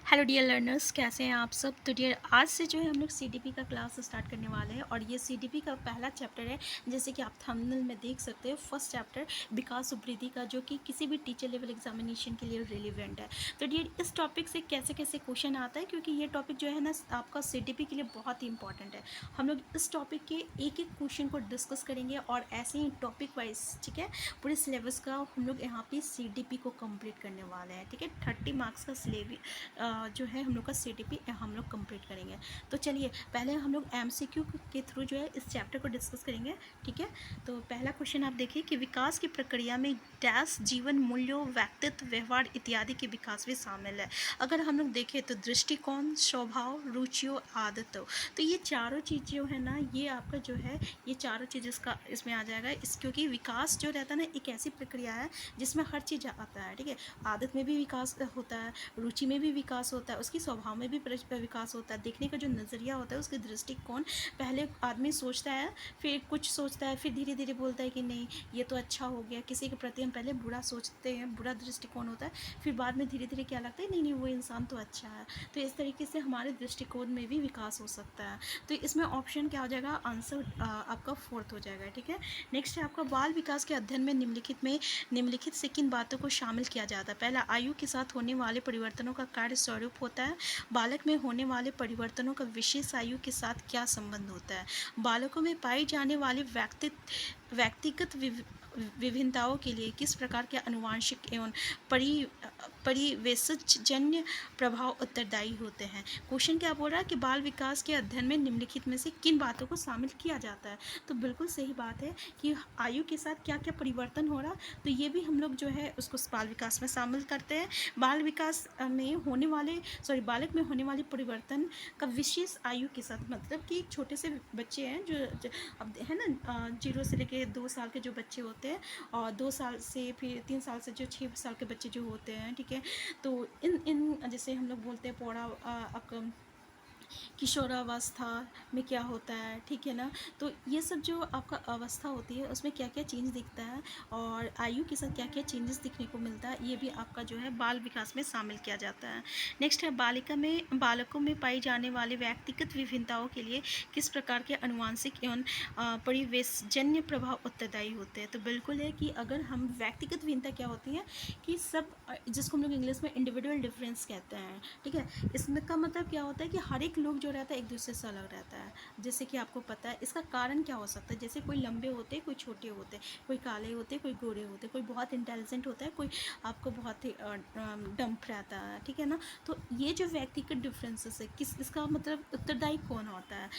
Hello dear learners, कैसे हैं आप सब। तो डियर आज से जो है हम लोग सीडीपी का क्लास स्टार्ट करने वाले हैं और ये सीडीपी का पहला चैप्टर है। जैसे कि आप थंबनेल में देख सकते हो, फर्स्ट चैप्टर विकास उपवृद्धि का, जो कि किसी भी टीचर लेवल एग्जामिनेशन के लिए रिलेवेंट है। तो डियर इस टॉपिक से कैसे कैसे क्वेश्चन आता है, क्योंकि ये टॉपिक जो है ना आपका सीडीपी के लिए बहुत ही इंपॉर्टेंट है। हम लोग इस टॉपिक के एक एक क्वेश्चन को डिस्कस करेंगे और ऐसे ही टॉपिक वाइज, ठीक है, पूरे सिलेबस का हम लोग यहाँ पे सीडीपी को कंप्लीट करने वाले हैं। ठीक है, 30 मार्क्स का सिलेबस जो है हम लोग का सीडीपी हम लोग कंप्लीट करेंगे। तो चलिए पहले हम लोग एमसीक्यू के थ्रू जो है इस चैप्टर को डिस्कस करेंगे। ठीक है, तो पहला क्वेश्चन आप देखिए कि विकास की प्रक्रिया में डैश जीवन मूल्यों, व्यक्तित्व, व्यवहार इत्यादि के विकास भी शामिल है। अगर हम लोग देखें तो दृष्टिकोण, स्वभाव, रुचियों, आदतों, तो ये चारों चीज़ जो है ना, ये आपका जो है ये चारों चीज़ इसका इसमें आ जाएगा। क्योंकि विकास जो रहता है ना, एक ऐसी प्रक्रिया है जिसमें हर चीज़ आता है। ठीक है, आदत में भी विकास होता है, रुचि में भी विकास होता है, उसकी स्वभाव में भी विकास होता है, देखने का जो नज़रिया होता है, उसके दृष्टिकोण, पहले आदमी सोचता है, फिर कुछ सोचता है, फिर धीरे धीरे बोलता है कि नहीं ये तो अच्छा हो गया। किसी के प्रति हम पहले बुरा सोचते हैं, बुरा दृष्टिकोण होता है, फिर बाद में धीरे धीरे क्या लगता है, नहीं नहीं वो इंसान तो अच्छा है। तो इस तरीके से हमारे दृष्टिकोण में भी विकास हो सकता है। तो इसमें ऑप्शन क्या हो जाएगा, आंसर आपका फोर्थ हो जाएगा। ठीक है, नेक्स्ट है आपका बाल विकास के अध्ययन में निम्नलिखित से किन बातों को शामिल किया जाता है। पहला, आयु के साथ होने वाले परिवर्तनों का कार्य स्वरूप होता है। बालक में होने वाले परिवर्तनों का विशेष आयु के साथ क्या संबंध होता है। बालकों में पाई जाने वाली व्यक्तिगत विभिन्नताओं के लिए किस प्रकार के आनुवंशिक एवं परिवेशजन्य प्रभाव उत्तरदायी होते हैं। क्वेश्चन क्या बोल रहा है कि बाल विकास के अध्ययन में निम्नलिखित में से किन बातों को शामिल किया जाता है। तो बिल्कुल सही बात है कि आयु के साथ क्या क्या परिवर्तन हो रहा, तो ये भी हम लोग जो है उसको बाल विकास में शामिल करते हैं। बाल विकास में होने वाले बालक में होने वाले परिवर्तन का विशेष आयु के साथ, मतलब कि छोटे से बच्चे हैं जो अब है ना, 0 से लेके 2 साल के जो बच्चे होते हैं, और 2 साल से फिर 3 साल से जो 6 साल के बच्चे जो होते हैं। ठीक है, तो इन जैसे हम लोग बोलते हैं किशोरावस्था में क्या होता है। ठीक है ना, तो ये सब जो आपका अवस्था होती है उसमें क्या क्या चेंज दिखता है और आयु के साथ क्या क्या चेंजेस दिखने को मिलता है, ये भी आपका जो है बाल विकास में शामिल किया जाता है। नेक्स्ट है बालकों में पाई जाने वाले व्यक्तिगत विभिन्नताओं के लिए किस प्रकार के आनुवंशिक एवं परिवेशजन्य प्रभाव उत्तरदायी होते हैं। तो बिल्कुल है कि अगर हम व्यक्तिगत भिन्नता क्या होती है कि सब जिसको हम लोग इंग्लिश में इंडिविजुअल डिफरेंस कहते हैं। ठीक है, इसमें का मतलब क्या होता है कि हर एक लोग जो रहता है एक दूसरे से अलग रहता है। जैसे कि आपको पता है इसका कारण क्या हो सकता है, जैसे कोई लंबे होते हैं, कोई छोटे होते हैं, कोई काले होते हैं, कोई गोरे होते हैं, कोई बहुत इंटेलिजेंट होता है, कोई आपको बहुत ही डम्प रहता है। ठीक है ना, तो ये जो व्यक्तिगत डिफरेंसेस है, किस इसका मतलब उत्तरदायी कौन होता है।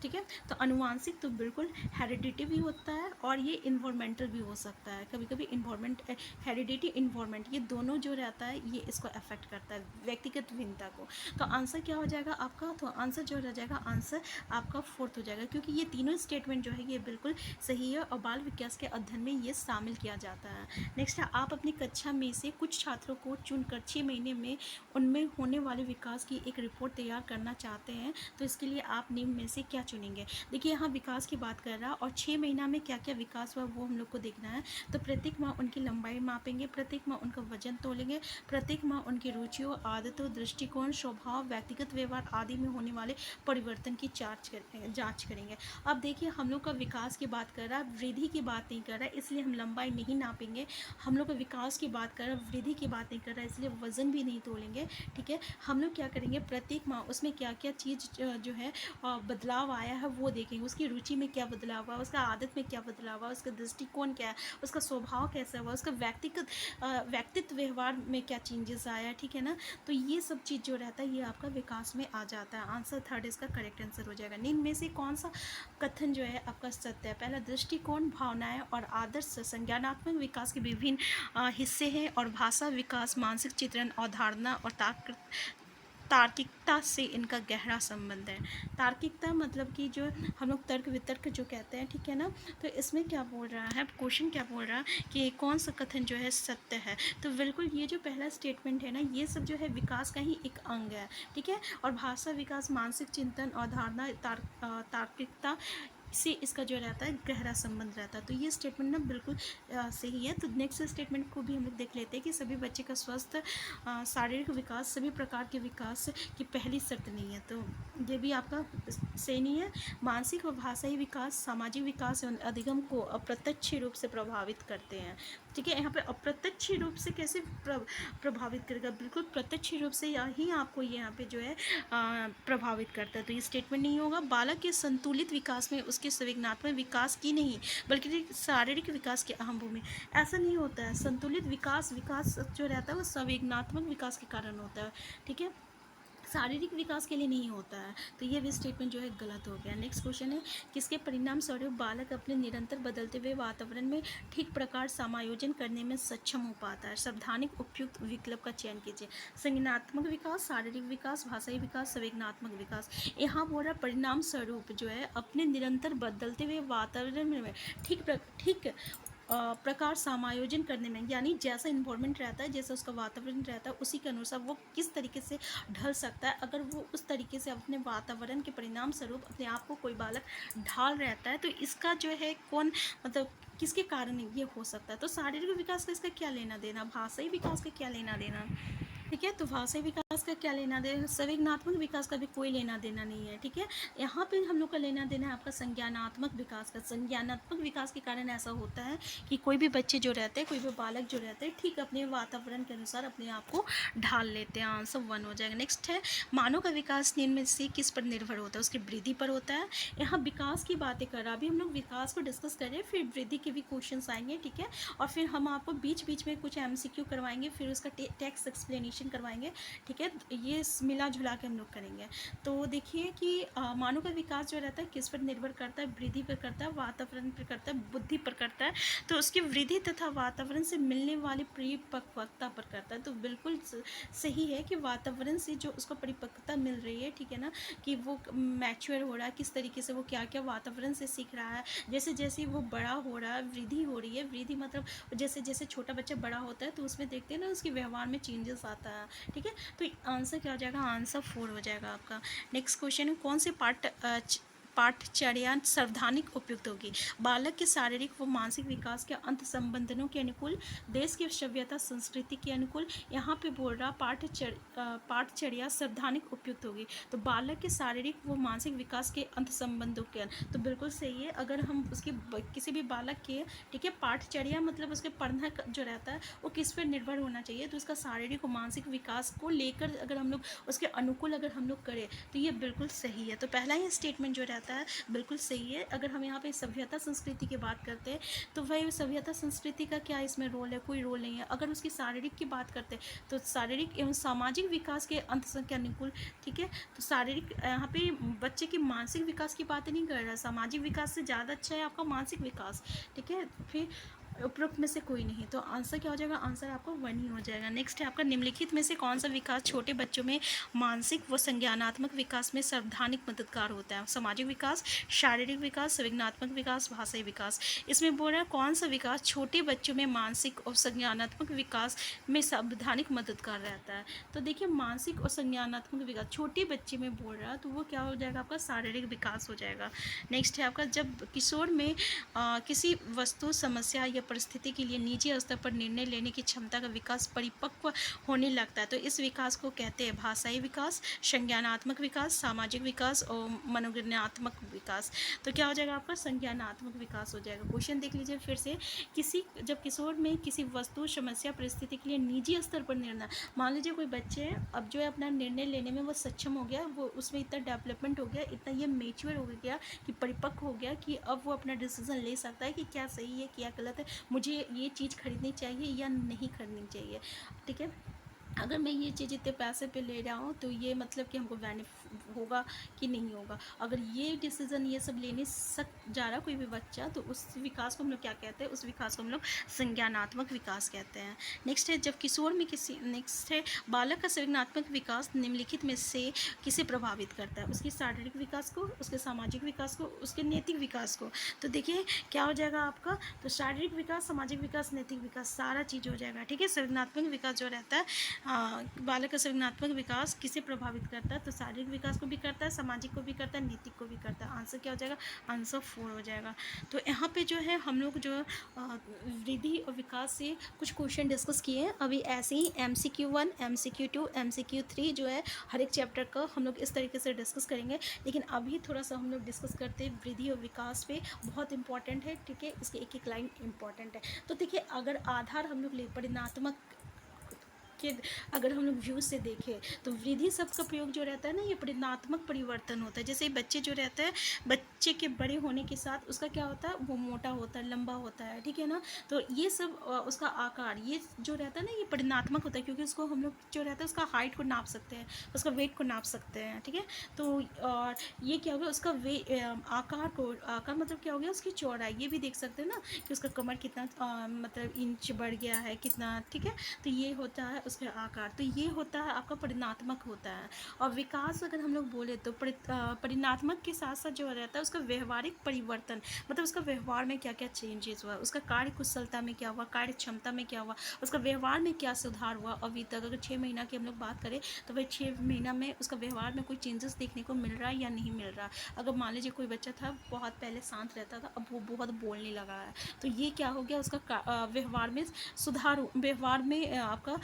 ठीक है, तो अनुवांशिक तो बिल्कुल हेरिडिटी भी होता है और ये इन्वायरमेंटल भी हो सकता है। कभी कभी इन्वायरमेंट, हेरिडिटी, इन्वायरमेंट, ये दोनों जो रहता है ये इसको अफेक्ट करता है व्यक्तिगत भिन्नता को। तो आंसर क्या हो जाएगा आपका, तो आंसर जो रह जाएगा, आंसर आपका फोर्थ हो जाएगा, क्योंकि ये तीनों स्टेटमेंट जो है ये बिल्कुल सही है और बाल विकास के अध्ययन में ये शामिल किया जाता है। नेक्स्ट है, आप अपनी कक्षा में से कुछ छात्रों को चुनकर 6 महीने में उनमें होने वाले विकास की एक रिपोर्ट तैयार करना चाहते हैं। तो इसके लिए आप निम्न में से क्या चुनेंगे। देखिए यहाँ विकास की बात कर रहा और 6 महीना में क्या क्या विकास हुआ वो हम लोग को देखना है। तो प्रत्येक माह उनकी लंबाई मापेंगे, प्रत्येक माह उनका वजन तोलेंगे, प्रत्येक माह उनकी रुचियों, आदतों, दृष्टिकोण, स्वभाव, व्यक्तिगत व्यवहार आदि में होने वाले परिवर्तन की जांच करेंगे। अब देखिए हम लोग का विकास की बात कर रहा है, वृद्धि की बात नहीं कर रहा है, इसलिए हम लंबाई नहीं नापेंगे। हम लोग का विकास की बात कर रहा है, वृद्धि की बात नहीं कर रहा है, इसलिए वजन भी नहीं तोलेंगे। ठीक है, हम लोग क्या करेंगे, प्रत्येक माह उसमें क्या क्या चीज़ जो है बदलाव आया है वो देखेंगे। उसकी रुचि में क्या बदलाव हुआ, उसका आदत में क्या बदलाव हुआ, उसका दृष्टिकोण क्या है, उसका स्वभाव कैसा हुआ, उसका व्यक्तित्व व्यवहार में क्या चेंजेस आया। ठीक है ना, तो ये सब चीज़ जो रहता है ये आपका विकास में आ जाता है। आंसर थर्ड इसका करेक्ट आंसर हो जाएगा। निम्न में से कौन सा कथन जो है आपका सत्य है। पहला, दृष्टिकोण, भावनाएं और आदर्श संज्ञानात्मक विकास के विभिन्न हिस्से हैं और भाषा विकास, मानसिक चित्रण, अवधारणा और तार्किकता से इनका गहरा संबंध है। तार्किकता मतलब कि जो हम लोग तर्क वितर्क जो कहते हैं। ठीक है ना, तो इसमें क्या बोल रहा है, क्वेश्चन क्या बोल रहा है कि कौन सा कथन जो है सत्य है। तो बिल्कुल ये जो पहला स्टेटमेंट है ना, ये सब जो है विकास का ही एक अंग है। ठीक है, और भाषा विकास, मानसिक चिंतन, अवधारणा, तार्किकता, से इसका जो रहता है गहरा संबंध रहता है। तो ये स्टेटमेंट ना बिल्कुल सही है। तो नेक्स्ट स्टेटमेंट को भी हम लोग देख लेते हैं कि सभी बच्चे का स्वस्थ शारीरिक विकास सभी प्रकार के विकास की पहली शर्त नहीं है। तो ये भी आपका सही नहीं है। मानसिक व भाषाई विकास सामाजिक विकास एवं अधिगम को अप्रत्यक्ष रूप से प्रभावित करते हैं। ठीक है, यहाँ पे अप्रत्यक्ष रूप से कैसे प्रभावित करेगा, बिल्कुल प्रत्यक्ष रूप से ही आपको ये यहाँ पे जो है प्रभावित करता है। तो ये स्टेटमेंट नहीं होगा। बालक के संतुलित विकास में उसके संवेदनात्मक विकास की नहीं बल्कि शारीरिक विकास की अहम भूमिका। ऐसा नहीं होता है। संतुलित विकास जो रहता है वो संवेदनात्मक विकास के कारण होता है। ठीक है, शारीरिक विकास के लिए नहीं होता है। तो ये भी स्टेटमेंट जो है गलत हो गया। नेक्स्ट क्वेश्चन है, किसके परिणाम स्वरूप बालक अपने निरंतर बदलते हुए वातावरण में ठीक प्रकार समायोजन करने में सक्षम हो पाता है। सावधानिक उपयुक्त विकल्प का चयन कीजिए। संज्ञानात्मक विकास, शारीरिक विकास, भाषाई विकास, संवेदनात्मक विकास। यहाँ बोल रहा परिणाम स्वरूप जो है अपने निरंतर बदलते हुए वातावरण में ठीक प्रकार समायोजन करने में, यानी जैसा इन्वायरमेंट रहता है, जैसा उसका वातावरण रहता है, उसी के अनुसार वो किस तरीके से ढल सकता है। अगर वो उस तरीके से अपने वातावरण के परिणाम स्वरूप अपने आप को कोई बालक ढाल रहता है, तो इसका जो है कौन मतलब किसके कारण ये हो सकता है। तो शारीरिक विकास का इसका क्या लेना देना, भाषाई विकास का क्या लेना देना। ठीक है, तो भाषाई विकास का क्या लेना देना, संवेदनात्मक विकास का भी कोई लेना देना नहीं है। ठीक है, यहाँ पे हम लोग का लेना देना है आपका संज्ञानात्मक विकास का। संज्ञानात्मक विकास के कारण ऐसा होता है कि कोई भी बच्चे जो रहते हैं, कोई भी बालक जो रहते हैं, ठीक अपने वातावरण के अनुसार अपने आप को ढाल लेते हैं। आंसर 1 हो जाएगा। नेक्स्ट है, मानव का विकास निम्न में से किस पर निर्भर होता है, उसकी वृद्धि पर होता है। यहाँ विकास की बातें कर रहा, अभी हम लोग विकास को डिस्कस करें, फिर वृद्धि के भी क्वेश्चन आएंगे। ठीक है, और फिर हम आपको बीच बीच में कुछ MCQ करवाएंगे, फिर उसका टेक्स्ट एक्सप्लेनेशन करवाएंगे। ठीक है, ये मिला जुला के हम लोग करेंगे। तो देखिए कि मानव का विकास जो रहता है किस पर निर्भर करता है, वृद्धि पर करता है, वातावरण पर करता है, बुद्धि पर करता है। तो उसकी वृद्धि तथा वातावरण से मिलने वाली परिपक्वता पर करता है। तो बिल्कुल सही है कि वातावरण से जो उसको परिपक्वता मिल रही है, ठीक है ना, कि वो मैच्योर हो रहा है, किस तरीके से वो क्या क्या वातावरण से सीख रहा है, जैसे जैसे वो बड़ा हो रहा है, वृद्धि हो रही है। वृद्धि मतलब जैसे जैसे छोटा बच्चा बड़ा होता है तो उसमें देखते हैं ना उसके व्यवहार में चेंजेस आता है। ठीक है, तो आंसर क्या हो जाएगा, आंसर 4 हो जाएगा आपका। नेक्स्ट क्वेश्चन है, कौन से पाठचर्या सावधानिक उपयुक्त होगी। बालक के शारीरिक व मानसिक विकास के अंत संबंधों के अनुकूल, देश की सभ्यता संस्कृति के अनुकूल। यहाँ पे बोल रहा पाठचर्या सावधानिक उपयुक्त होगी। तो बालक के शारीरिक व मानसिक विकास के अंत संबंधों के, तो बिल्कुल सही है। अगर हम उसके किसी भी बालक के, ठीक है, पाठचर्या मतलब उसके पढ़ना जो रहता है वो किस पर निर्भर होना चाहिए, तो उसका शारीरिक और मानसिक विकास को लेकर अगर हम लोग उसके अनुकूल अगर हम लोग करें तो ये बिल्कुल सही है। तो पहला ही स्टेटमेंट जो रहता है बिल्कुल सही है। अगर हम यहाँ पे सभ्यता संस्कृति की बात करते हैं तो भाई सभ्यता संस्कृति का क्या इसमें रोल है, कोई रोल नहीं है। अगर उसकी शारीरिक की बात करते हैं तो शारीरिक एवं सामाजिक विकास के अंत के अनुकूल। ठीक है, तो शारीरिक यहाँ पे बच्चे के मानसिक विकास की बात नहीं कर रहा है, सामाजिक विकास से ज़्यादा अच्छा है आपका मानसिक विकास। ठीक है, फिर उपरोक्त में से कोई नहीं, तो आंसर क्या हो जाएगा, आंसर आपको 1 ही हो जाएगा। नेक्स्ट है आपका, निम्नलिखित में से कौन सा विकास छोटे बच्चों में मानसिक व संज्ञानात्मक विकास में सावधानिक मददगार होता है। सामाजिक विकास, शारीरिक विकास, संवेदनात्मक विकास, भाषाई विकास। इसमें बोल रहा है कौन सा विकास छोटे बच्चों में मानसिक और संज्ञानात्मक विकास में सावधानिक मददगार रहता है। तो देखिए मानसिक और संज्ञानात्मक विकास छोटे बच्चे में बोल रहा है तो वो क्या हो जाएगा, आपका शारीरिक विकास हो जाएगा। नेक्स्ट है आपका, जब किशोर में किसी वस्तु, समस्या या परिस्थिति के लिए निजी स्तर पर निर्णय लेने की क्षमता का विकास परिपक्व होने लगता है, तो इस विकास को कहते हैं भाषाई विकास, संज्ञानात्मक विकास, सामाजिक विकास और मनोज्ञानात्मक विकास। तो क्या हो जाएगा आपका, संज्ञानात्मक विकास हो जाएगा। क्वेश्चन देख लीजिए फिर से, जब किशोर में किसी वस्तु, समस्या, परिस्थिति के लिए निजी स्तर पर निर्णय, मान लीजिए कोई बच्चे अब जो है अपना निर्णय लेने में वो सक्षम हो गया, वो उसमें इतना डेवलपमेंट हो गया, इतना ये मेच्योर हो गया कि परिपक्व हो गया कि अब वो अपना डिसीजन ले सकता है कि क्या सही है क्या गलत है, मुझे ये चीज़ खरीदनी चाहिए या नहीं खरीदनी चाहिए। ठीक है, अगर मैं ये चीज़ इतने पैसे पे ले रहा हूँ तो ये मतलब कि हमको बेनिफिट होगा कि नहीं होगा। अगर ये डिसीज़न ये सब लेने जा रहा कोई भी बच्चा, तो उस विकास को हम लोग क्या कहते हैं, उस विकास को हम लोग संज्ञानात्मक विकास कहते हैं। नेक्स्ट है, जब किशोर में नेक्स्ट है, बालक का संज्ञानात्मक विकास निम्नलिखित में से किसे प्रभावित करता है, उसके शारीरिक विकास को, उसके सामाजिक विकास को, उसके नैतिक विकास को। तो देखिए क्या हो जाएगा आपका, तो शारीरिक विकास, सामाजिक विकास, नैतिक विकास, सारा चीज़ हो जाएगा। ठीक है, संज्ञानात्मक विकास जो रहता है हाँ, बालक का संज्ञानात्मक विकास किसे प्रभावित करता है? तो शारीरिक विकास को भी करता है, सामाजिक को भी करता है, नैतिक को भी करता है। आंसर क्या हो जाएगा? आंसर 4 हो जाएगा। तो यहाँ पे जो है हम लोग जो वृद्धि और विकास से कुछ क्वेश्चन डिस्कस किए हैं। अभी ऐसे ही MCQ 1, MCQ 2, MCQ 3 जो है हर एक चैप्टर का हम लोग इस तरीके से डिस्कस करेंगे। लेकिन अभी थोड़ा सा हम लोग डिस्कस करते हैं वृद्धि और विकास पे, बहुत इंपॉर्टेंट है, ठीक है? इसकी एक-एक लाइन इंपॉर्टेंट है। तो देखिए, अगर आधार हम लोग ले परिणात्मक कि अगर हम लोग व्यू से देखें तो वृद्धि शब्द का प्रयोग जो रहता है ना, ये परिणात्मक परिवर्तन होता है। जैसे बच्चे जो रहता है, बच्चे के बड़े होने के साथ उसका क्या होता है, वो मोटा होता है, लंबा होता है, ठीक है ना। तो ये सब उसका आकार ये जो रहता है ना, ये परिणात्मक होता है, क्योंकि उसको हम लोग जो रहता है उसका हाइट को नाप सकते हैं, उसका वेट को नाप सकते हैं, ठीक है। तो और ये क्या हो गया, उसका आकार मतलब क्या हो गया, उसकी चौड़ाई ये भी देख सकते हैं ना, कि उसका कमर कितना मतलब इंच बढ़ गया है कितना, ठीक है। तो ये होता है उसके आकार। तो ये होता है आपका परिणात्मक होता है। और विकास अगर हम लोग बोले तो परिणात्मक के साथ साथ जो रहता है उसका व्यवहारिक परिवर्तन, मतलब उसका व्यवहार में क्या क्या चेंजेस हुआ, उसका कार्य कुशलता में क्या हुआ, कार्य क्षमता में क्या हुआ, उसका व्यवहार में क्या सुधार हुआ अभी तक। अगर 6 महीना की हम लोग बात करें तो वह 6 महीना में उसका व्यवहार में कोई चेंजेस देखने को मिल रहा है या नहीं मिल रहा। अगर मान लीजिए कोई बच्चा था बहुत पहले शांत रहता था, अब वो बहुत बोलने लगा है, तो ये क्या हो गया, उसका व्यवहार में सुधार, व्यवहार में आपका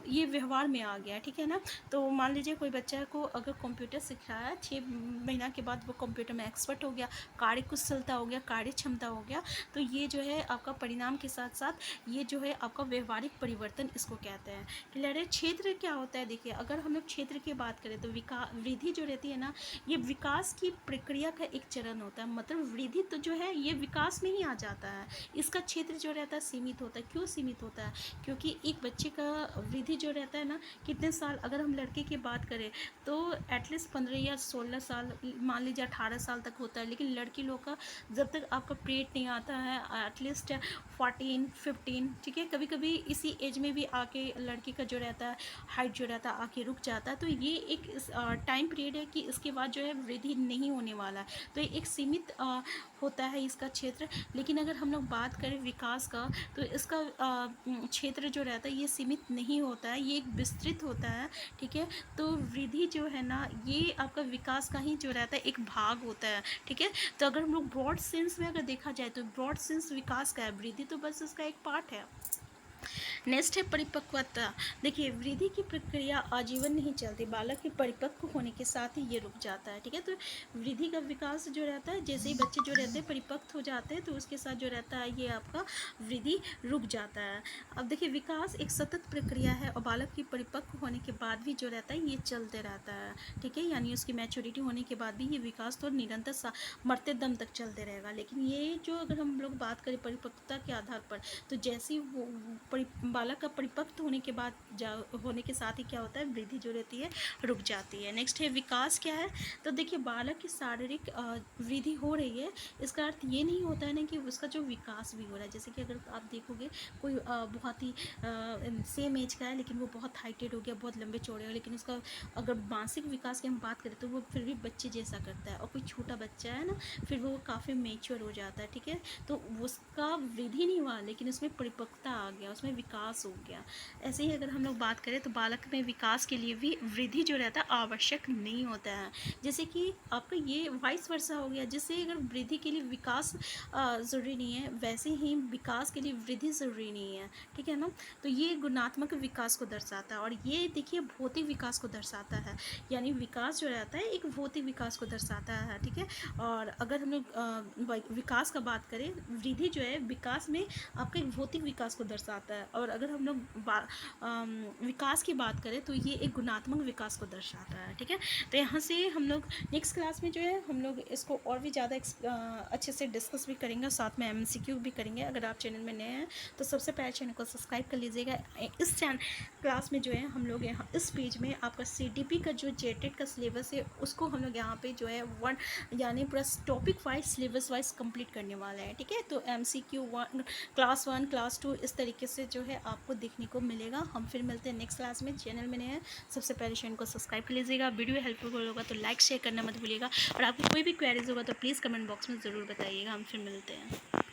ये व्यवहार में आ गया, ठीक है ना। तो मान लीजिए कोई बच्चा को अगर कंप्यूटर सीख रहा है, 6 महीना के बाद वो कंप्यूटर में एक्सपर्ट हो गया, कार्य कुशलता हो गया, कार्य क्षमता हो गया, तो ये जो है आपका परिणाम के साथ साथ ये जो है आपका व्यवहारिक परिवर्तन इसको कहते हैं। क्लियर है। क्षेत्र क्या होता है, देखिए अगर हम लोग क्षेत्र की बात करें तो वृद्धि जो रहती है ना, ये विकास की प्रक्रिया का एक चरण होता है। मतलब वृद्धि तो जो है ये विकास में ही आ जाता है, इसका क्षेत्र जो रहता है सीमित होता है। क्यों सीमित होता है? क्योंकि एक बच्चे का वृद्धि जो रहता है ना, कितने साल, अगर हम लड़के की बात करें तो एटलीस्ट 15 या 16 साल, मान लीजिए 18 साल तक होता है। लेकिन लड़की लोग का जब तक आपका पेट नहीं आता है एटलीस्ट 14, 15, ठीक है। कभी कभी इसी एज में भी आके लड़की का जो रहता है हाइट जो रहता है आके रुक जाता है। तो ये एक टाइम पीरियड है कि इसके बाद जो है वृद्धि नहीं होने वाला है। तो एक सीमित होता है इसका क्षेत्र। लेकिन अगर हम लोग बात करें विकास का तो इसका क्षेत्र जो रहता है ये सीमित नहीं होता है, ये एक विस्तृत होता है, ठीक है। तो वृद्धि जो है ना, ये आपका विकास का ही जो रहता है एक भाग होता है, ठीक है। तो अगर हम लोग ब्रॉड सेंस में अगर देखा जाए तो ब्रॉड सेंस विकास का है, वृद्धि तो बस उसका एक पार्ट है। नेक्स्ट है परिपक्वता। देखिए वृद्धि की प्रक्रिया आजीवन नहीं चलती, बालक के परिपक्व होने के साथ ही ये रुक जाता है, ठीक है। तो वृद्धि का विकास जो रहता है, जैसे ही बच्चे जो रहते हैं परिपक्व हो जाते हैं तो उसके साथ जो रहता है ये आपका वृद्धि रुक जाता है। अब देखिए विकास एक सतत प्रक्रिया है और बालक की परिपक्व होने के बाद भी जो रहता है ये चलते रहता है, ठीक है। यानी उसकी मैच्योरिटी होने के बाद भी ये विकास तो निरंतर मरते दम तक चलते रहेगा। लेकिन ये जो अगर हम लोग बात करें परिपक्वता के आधार पर, तो जैसे ही वो बालक का परिपक्व होने के बाद होने के साथ ही क्या होता है, वृद्धि जो रहती है रुक जाती है। नेक्स्ट है विकास क्या है। तो देखिए बालक की शारीरिक वृद्धि हो रही है, इसका अर्थ ये नहीं होता है ना कि उसका जो विकास भी हो रहा है। जैसे कि अगर आप देखोगे कोई बहुत ही सेम एज का है लेकिन वो बहुत हाइटेड हो गया, बहुत लंबे चौड़े हो, लेकिन उसका अगर मानसिक विकास की हम बात करें तो वो फिर भी बच्चे जैसा करता है। और कोई छोटा बच्चा है ना, फिर वो काफ़ी मेच्योर हो जाता है, ठीक है। तो उसका वृद्धि नहीं हुआ लेकिन उसमें परिपक्वता आ गया, उसमें विकास हो गया। ऐसे ही अगर हम लोग बात करें तो बालक में विकास के लिए भी वृद्धि जो रहता है आवश्यक नहीं होता है। जैसे कि आपका ये वाइस वर्सा हो गया, जिससे अगर वृद्धि के लिए विकास ज़रूरी नहीं है, वैसे ही विकास के लिए वृद्धि ज़रूरी नहीं है, ठीक है ना। तो ये गुणात्मक विकास को दर्शाता है और ये देखिए भौतिक विकास को दर्शाता है। यानी विकास जो रहता है एक भौतिक विकास को दर्शाता है, ठीक है। और अगर हम लोग विकास का बात करें, वृद्धि जो है विकास में आपका एक भौतिक विकास को दर्शाता है। और अगर हम लोग विकास की बात करें तो ये एक गुणात्मक विकास को दर्शाता है, ठीक है। तो यहाँ से हम लोग नेक्स्ट क्लास में जो है हम लोग इसको और भी ज़्यादा अच्छे से डिस्कस भी करेंगे, साथ में MCQ भी करेंगे। अगर आप चैनल में नए हैं तो सबसे पहले चैनल को सब्सक्राइब कर लीजिएगा। इस क्लास में जो है हम लोग यहाँ इस पेज में आपका CDP का जो जेटेड का सिलेबस है उसको हम लोग यहाँ पे जो है यानी पूरा topic wise syllabus wise complete करने वाला है, ठीक है। तो MCQ 1 क्लास 1 क्लास 2 इस तरीके से जो है आपको देखने को मिलेगा। हम फिर मिलते हैं नेक्स्ट क्लास में। चैनल में नए हैं सबसे पहले चैनल को सब्सक्राइब कर लीजिएगा। वीडियो हेल्पफुल होगा तो लाइक शेयर करना मत भूलिएगा और आपको कोई भी क्वेरीज होगा तो प्लीज़ कमेंट बॉक्स में ज़रूर बताइएगा। हम फिर मिलते हैं।